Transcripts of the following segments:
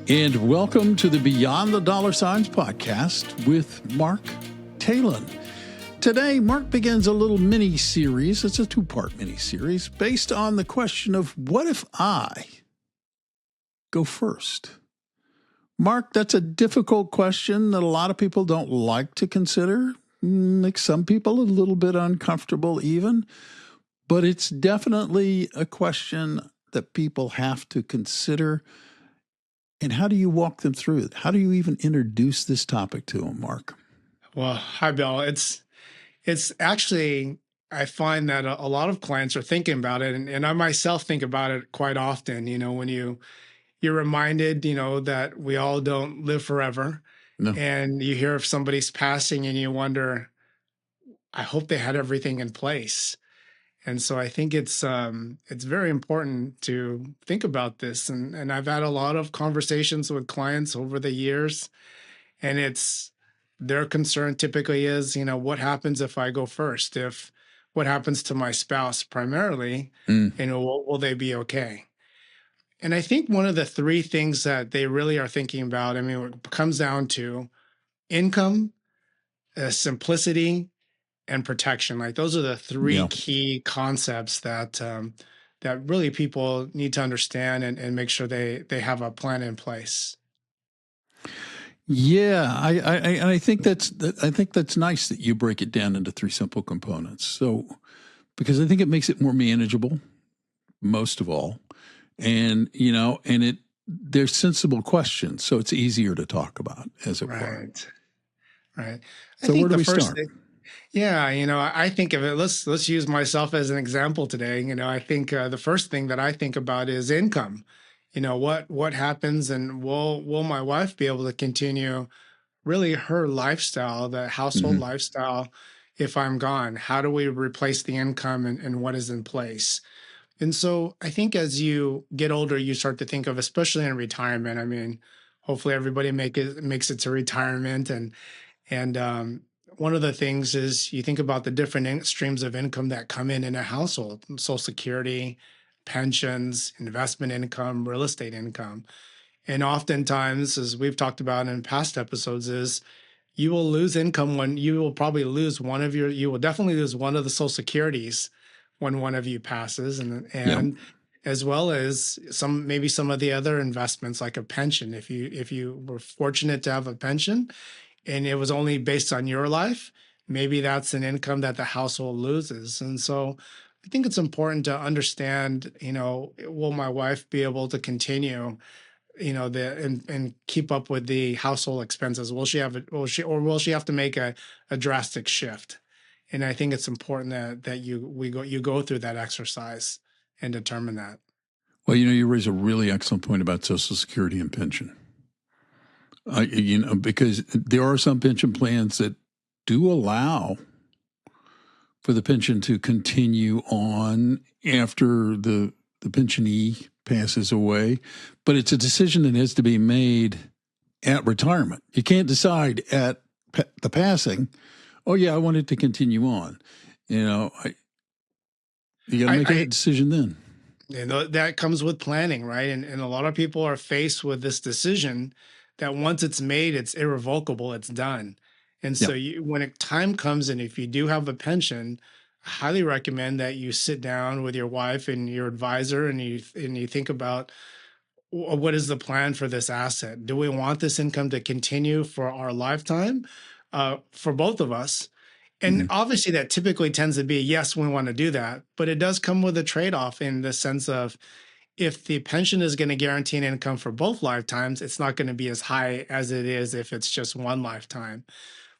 And welcome to the Beyond the Dollar Signs podcast with Mark Taylan. Today, Mark begins a little mini-series. It's a two-part mini-series based on the question of what if I go first? Mark, that's a difficult question that a lot of people don't like to consider. Makes some people a little bit uncomfortable even. But it's definitely a question that people have to consider. And how do you walk them through it? How do you even introduce this topic to them, Mark? Well, hi, Bill. It's actually, I find that a lot of clients are thinking about it, and I myself think about it quite often. You know, when you're reminded, that we all don't live forever, No. and you hear of somebody's passing, and you wonder, I hope they had everything in place. And so I think it's very important to think about this, and I've had a lot of conversations with clients over the years, and it's their concern typically is, what happens if I go first? If what happens to my spouse primarily, will they be okay? And I think one of the three things that they really are thinking about, it comes down to income, simplicity, and protection. Like those are the three key concepts that that really people need to understand and make sure they have a plan in place. Yeah, I think that's nice that you break it down into three simple components. So, because I think it makes it more manageable, most of all, and they're sensible questions, so it's easier to talk about, as it were. Right. So where do we start? I think of it. Let's use myself as an example today. I think the first thing that I think about is income. What happens, and will my wife be able to continue really her lifestyle, the household lifestyle, if I'm gone? How do we replace the income, and what is in place? And so I think as you get older, you start to think of, especially in retirement. Hopefully everybody makes it to retirement, and one of the things is you think about the different streams of income that come in a household: Social Security, pensions, investment income, real estate income. And oftentimes, as we've talked about in past episodes, is you will lose income when you will definitely lose one of the Social Securities when one of you passes, and as well as maybe some of the other investments like a pension. If you were fortunate to have a pension and it was only based on your life, maybe that's an income that the household loses. And so I think it's important to understand, will my wife be able to continue, and keep up with the household expenses? Will she have to make a drastic shift? And I think it's important that you go through that exercise and determine that. Well, you raise a really excellent point about Social Security and pension. Because there are some pension plans that do allow for the pension to continue on after the pensionee passes away, but it's a decision that has to be made at retirement. You can't decide at the passing, oh yeah, I want it to continue on. You got to make a decision then. That comes with planning, right? And a lot of people are faced with this decision that once it's made, it's irrevocable, it's done. And so when time comes, and if you do have a pension, I highly recommend that you sit down with your wife and your advisor, and you think about, what is the plan for this asset? Do we want this income to continue for our lifetime, for both of us? And obviously that typically tends to be, yes, we want to do that, but it does come with a trade-off in the sense of, if the pension is going to guarantee an income for both lifetimes, it's not going to be as high as it is if it's just one lifetime.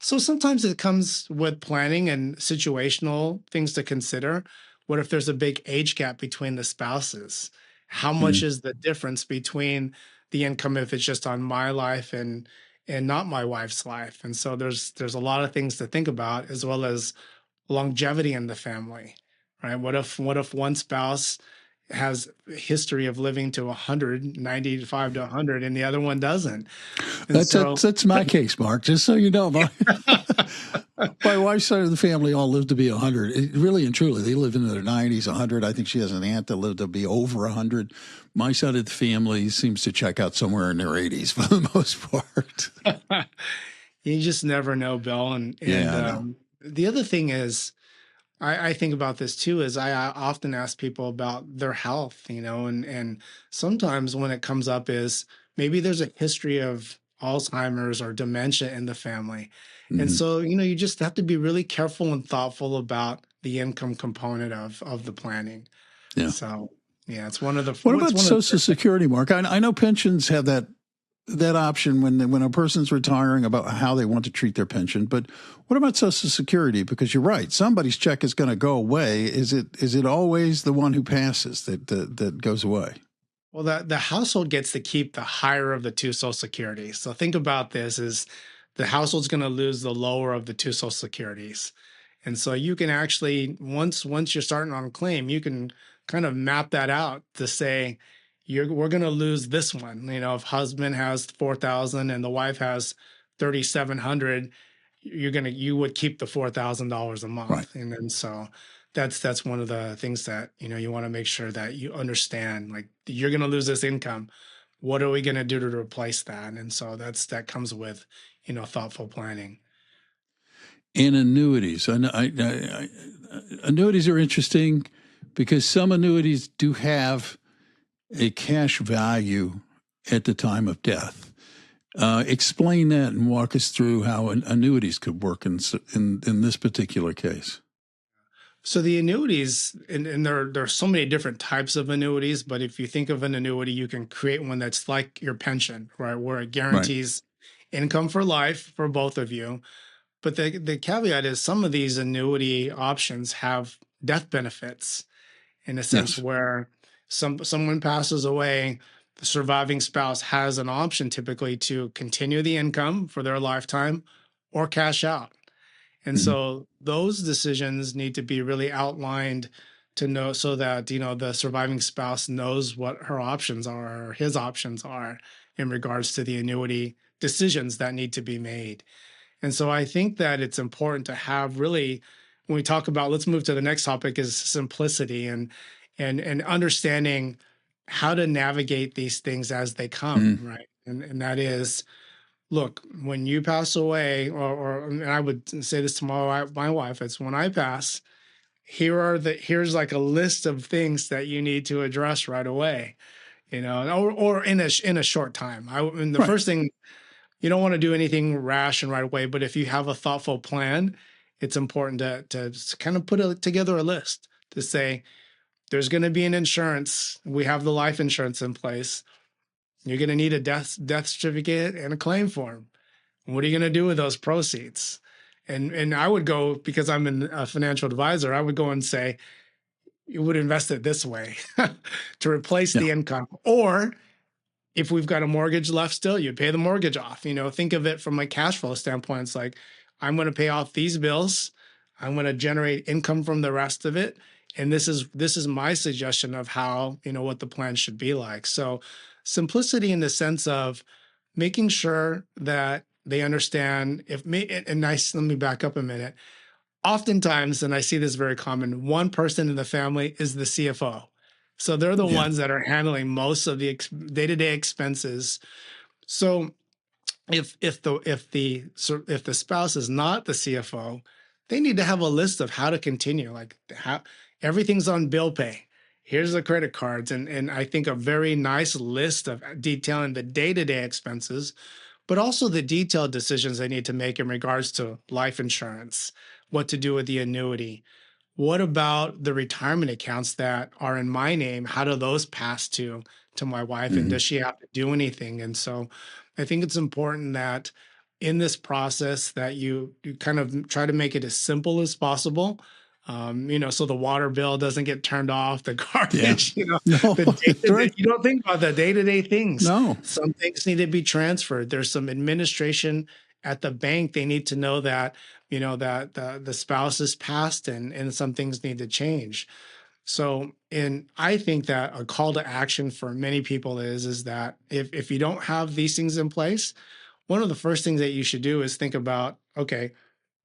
So sometimes it comes with planning and situational things to consider. What if there's a big age gap between the spouses? How much is the difference between the income if it's just on my life and not my wife's life? And so there's a lot of things to think about, as well as longevity in the family, right? What if one spouse has a history of living to 100, 95 to 100, and the other one doesn't? That's my case, Mark, just so you know. My wife's side of the family all lived to be 100. Really and truly, they live in their 90s, 100. I think she has an aunt that lived to be over 100. My side of the family seems to check out somewhere in their 80s for the most part. You just never know, Bill. And Yeah, I know. the other thing is, I think about this too, is I often ask people about their health, and sometimes when it comes up is maybe there's a history of Alzheimer's or dementia in the family. And Hmm. so, you just have to be really careful and thoughtful about the income component of the planning. Yeah. So, yeah, it's one of the What it's about one of the Social first things. Security, Mark? I know pensions have that option when a person's retiring about how they want to treat their pension. But what about Social Security? Because you're right, somebody's check is going to go away. Is it always the one who passes that goes away? Well, the household gets to keep the higher of the two Social Securities. So think about this: is the household's going to lose the lower of the two Social Securities, and so you can actually once you're starting on a claim, you can kind of map that out to say we're going to lose this one. If husband has 4,000 and the wife has 3,700, you would keep the $4,000 a Right. month, and then so that's one of the things that you want to make sure that you understand, like, you're going to lose this income. What are we going to do to replace that? And so that comes with thoughtful planning. And annuities. Annuities are interesting because some annuities do have a cash value at the time of death. Explain that and walk us through how annuities could work in this particular case. So the annuities, and there are so many different types of annuities, but if you think of an annuity, you can create one that's like your pension, right, where it Right. guarantees income for life for both of you. But the caveat is some of these annuity options have death benefits, in a sense Yes. where someone passes away, the surviving spouse has an option typically to continue the income for their lifetime or cash out. And Hmm. so those decisions need to be really outlined to know, so that the surviving spouse knows what her options are or his options are in regards to the annuity decisions that need to be made. And so I think that it's important to have, really, when we talk about, let's move to the next topic, is simplicity and understanding how to navigate these things as they come, Hmm. right? And that is, look, when you pass away, or and I would say this to my wife, it's, when I pass, here's like a list of things that you need to address right away, or in a short time. And the Right. first thing, you don't want to do anything rash and right away, but if you have a thoughtful plan, it's important to kind of together a list to say, there's going to be an insurance. We have the life insurance in place. You're going to need a death certificate and a claim form. What are you going to do with those proceeds? And I would go, because I'm a financial advisor, I would go and say, you would invest it this way to replace Yeah. the income. Or if we've got a mortgage left still, you pay the mortgage off. Think of it from a cash flow standpoint. It's like, I'm going to pay off these bills. I'm going to generate income from the rest of it. And this is my suggestion of how, what the plan should be like. So simplicity in the sense of making sure that they understand, let me back up a minute. Oftentimes, and I see this very common, one person in the family is the CFO. So they're the Yeah. ones that are handling most of the day-to-day expenses. So if the spouse is not the CFO, they need to have a list of how to continue, like how everything's on bill pay. Here's the credit cards, and I think a very nice list of detailing the day-to-day expenses, but also the detailed decisions they need to make in regards to life insurance, what to do with the annuity. What about the retirement accounts that are in my name? How do those pass to my wife? And Hmm. does she have to do anything? And so I think it's important that in this process that you kind of try to make it as simple as possible. So the water bill doesn't get turned off, the Yeah. garbage, No, the that's day-to-day, right. you don't think about the day-to-day things. No. Some things need to be transferred. There's some administration at the bank. They need to know that that the spouse has passed, and some things need to change. So, and I think that a call to action for many people is that if you don't have these things in place, one of the first things that you should do is think about, okay,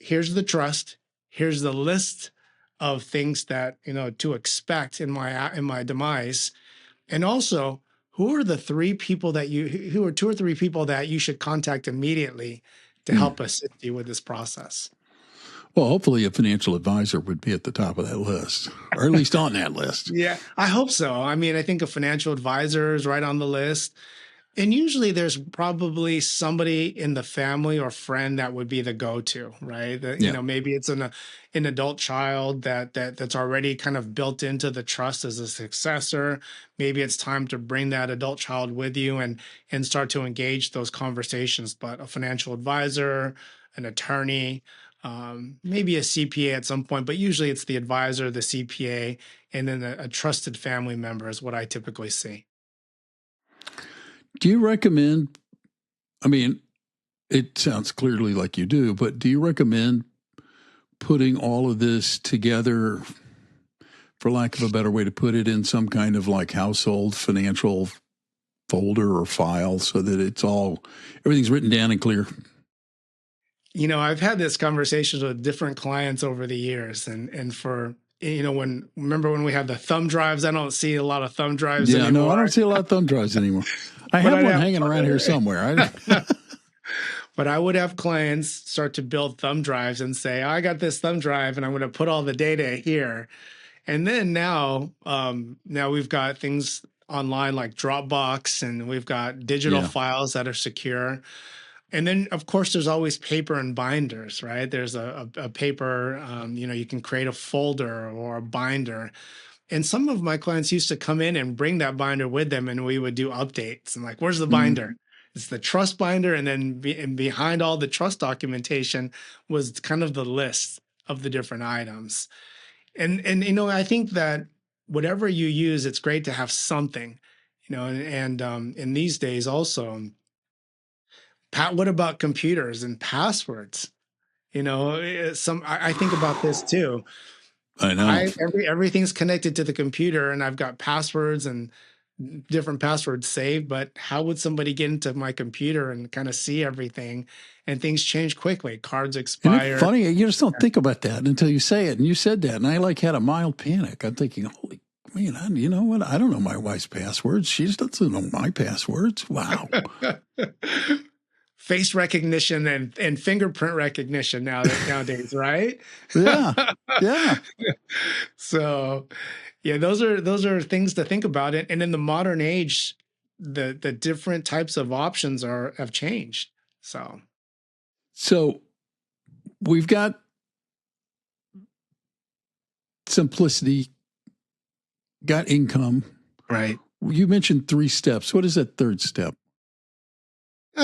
here's the trust, here's the list of things that to expect in my demise, and also who are the three people that who are two or three people that you should contact immediately to Hmm. help assist you with this process. Well, hopefully a financial advisor would be at the top of that list, or at least on that list. Yeah, I hope so. I mean, I think a financial advisor is right on the list. And usually there's probably somebody in the family or friend that would be the go-to, right? That, Yeah. maybe it's an adult child that's already kind of built into the trust as a successor. Maybe it's time to bring that adult child with you and start to engage those conversations. But a financial advisor, an attorney, maybe a CPA at some point, but usually it's the advisor, the CPA, and then a trusted family member is what I typically see. Do you recommend, I mean, it sounds clearly like you do, but do you recommend putting all of this together, for lack of a better way to put it, in some kind of like household financial folder or file so that everything's written down and clear? I've had this conversations with different clients over the years, and for remember when we had the thumb drives? I don't see a lot of thumb drives Yeah, no, I anymore. don't see a lot of thumb drives anymore. I But have I'd one have, hanging around here somewhere. but I would have clients start to build thumb drives and say, I got this thumb drive, and I'm going to put all the data here. And then now we've got things online like Dropbox, and we've got digital Yeah. files that are secure. And then, of course, there's always paper and binders, right? There's a paper, you can create a folder or a binder. And some of my clients used to come in and bring that binder with them, and we would do updates. And like, where's the binder? It's the trust binder. And then and behind all the trust documentation was kind of the list of the different items. And I think that whatever you use, it's great to have something, and in these days also, Pat, what about computers and passwords? I think about this too. I know. Everything's connected to the computer, and I've got passwords and different passwords saved. But how would somebody get into my computer and kind of see everything? And things change quickly. Cards Isn't it expire. funny? You just don't think about that until you say it. And you said that, and I had a mild panic. I'm thinking, holy man, you know what? I don't know my wife's passwords. She just doesn't know my passwords. Wow. Face recognition and fingerprint recognition nowadays, right? Yeah. Yeah. So, yeah, those are things to think about. It. And in the modern age, the different types of options have changed. So we've got simplicity, got income. Right. You mentioned 3 steps. What is that third step?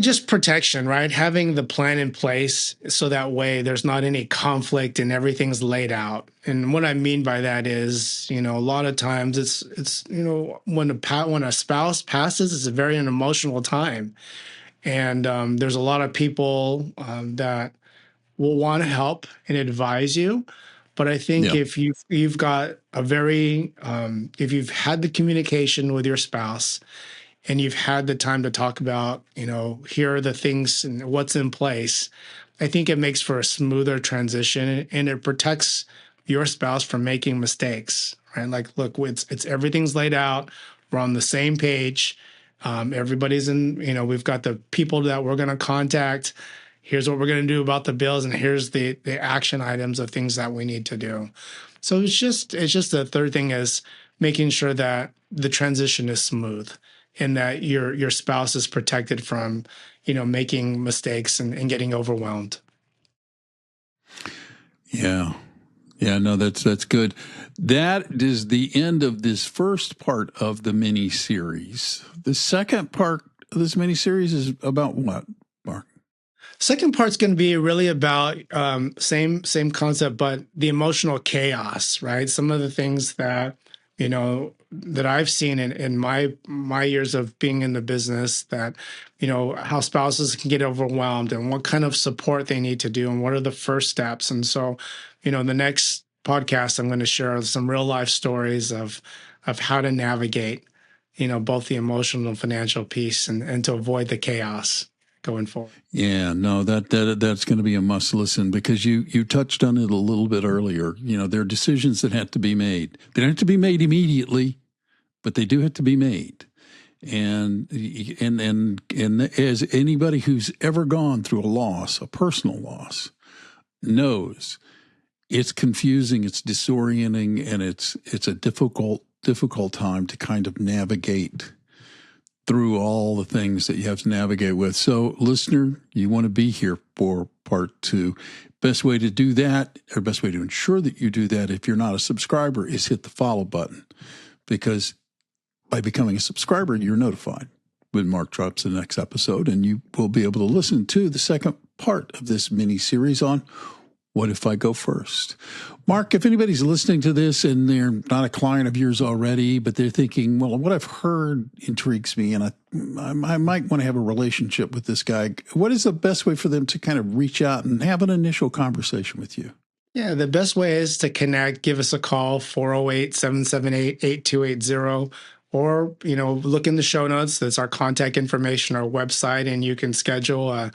Just protection, right? Having the plan in place so that way there's not any conflict and everything's laid out. And what I mean by that is, a lot of times it's when a spouse passes, it's a very an emotional time, and there's a lot of people that will want to help and advise you. But I think if you've got if you've had the communication with your spouse, and you've had the time to talk about, here are the things and what's in place, I think it makes for a smoother transition, and it protects your spouse from making mistakes, right? Like, look, it's everything's laid out. We're on the same page. Everybody's we've got the people that we're going to contact. Here's what we're going to do about the bills, and here's the action items of things that we need to do. So it's just the third thing is making sure that the transition is smooth, and that your spouse is protected from, making mistakes and getting overwhelmed. Yeah. Yeah, no, that's good. That is the end of this first part of the mini series. The second part of this mini series is about what, Mark? Second part's going to be really about same concept, but the emotional chaos, right? Some of the things that that I've seen in my years of being in the business, that how spouses can get overwhelmed and what kind of support they need to do and what are the first steps. And so, the next podcast I'm going to share some real life stories of how to navigate both the emotional and financial piece and to avoid the chaos. going forward. Yeah, no, that's going to be a must listen, because you touched on it a little bit earlier. There are decisions that have to be made. They don't have to be made immediately, but they do have to be made. And as anybody who's ever gone through a loss, a personal loss, knows, it's confusing, it's disorienting, and it's a difficult time to kind of navigate through all the things that you have to navigate with. So, listener, you want to be here for part 2. Best way to do that, or best way to ensure that you do that if you're not a subscriber, is hit the follow button, because by becoming a subscriber, you're notified when Mark drops the next episode, and you will be able to listen to the second part of this mini-series on What If I Go First. Mark, if anybody's listening to this and they're not a client of yours already, but they're thinking, well, what I've heard intrigues me, and I might want to have a relationship with this guy, what is the best way for them to kind of reach out and have an initial conversation with you? Yeah, the best way is to connect. Give us a call, 408-778-8280. Or, look in the show notes. That's our contact information, our website, and you can schedule a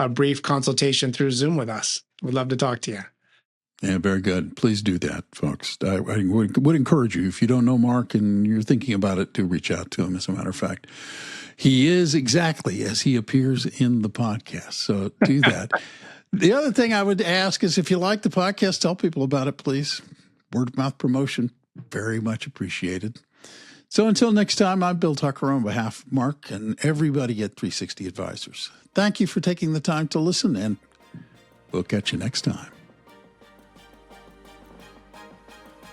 brief consultation through Zoom with us. We'd love to talk to you. Yeah, very good. Please do that, folks. I would encourage you, if you don't know Mark and you're thinking about it, to reach out to him, as a matter of fact. He is exactly as he appears in the podcast, so do that. The other thing I would ask is, if you like the podcast, tell people about it, please. Word of mouth promotion, very much appreciated. So until next time, I'm Bill Tucker on behalf of Mark and everybody at 360 Advisors. Thank you for taking the time to listen, and we'll catch you next time.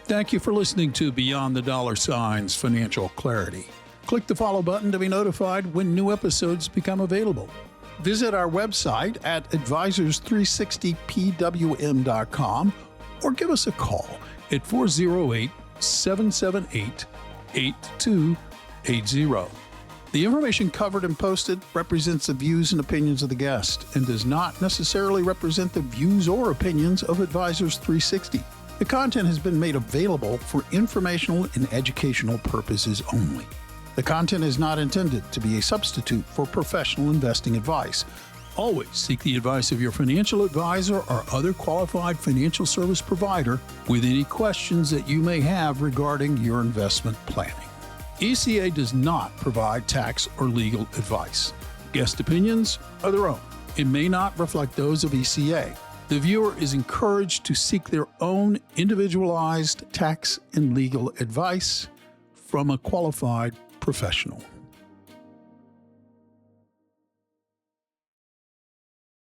Thank you for listening to Beyond the Dollar Signs Financial Clarity. Click the follow button to be notified when new episodes become available. Visit our website at advisors360pwm.com or give us a call at 408-778-8280. The information covered and posted represents the views and opinions of the guest and does not necessarily represent the views or opinions of Advisors 360. The content has been made available for informational and educational purposes only. The content is not intended to be a substitute for professional investing advice. Always seek the advice of your financial advisor or other qualified financial service provider with any questions that you may have regarding your investment planning. ECA does not provide tax or legal advice. Guest opinions are their own. It may not reflect those of ECA. The viewer is encouraged to seek their own individualized tax and legal advice from a qualified professional.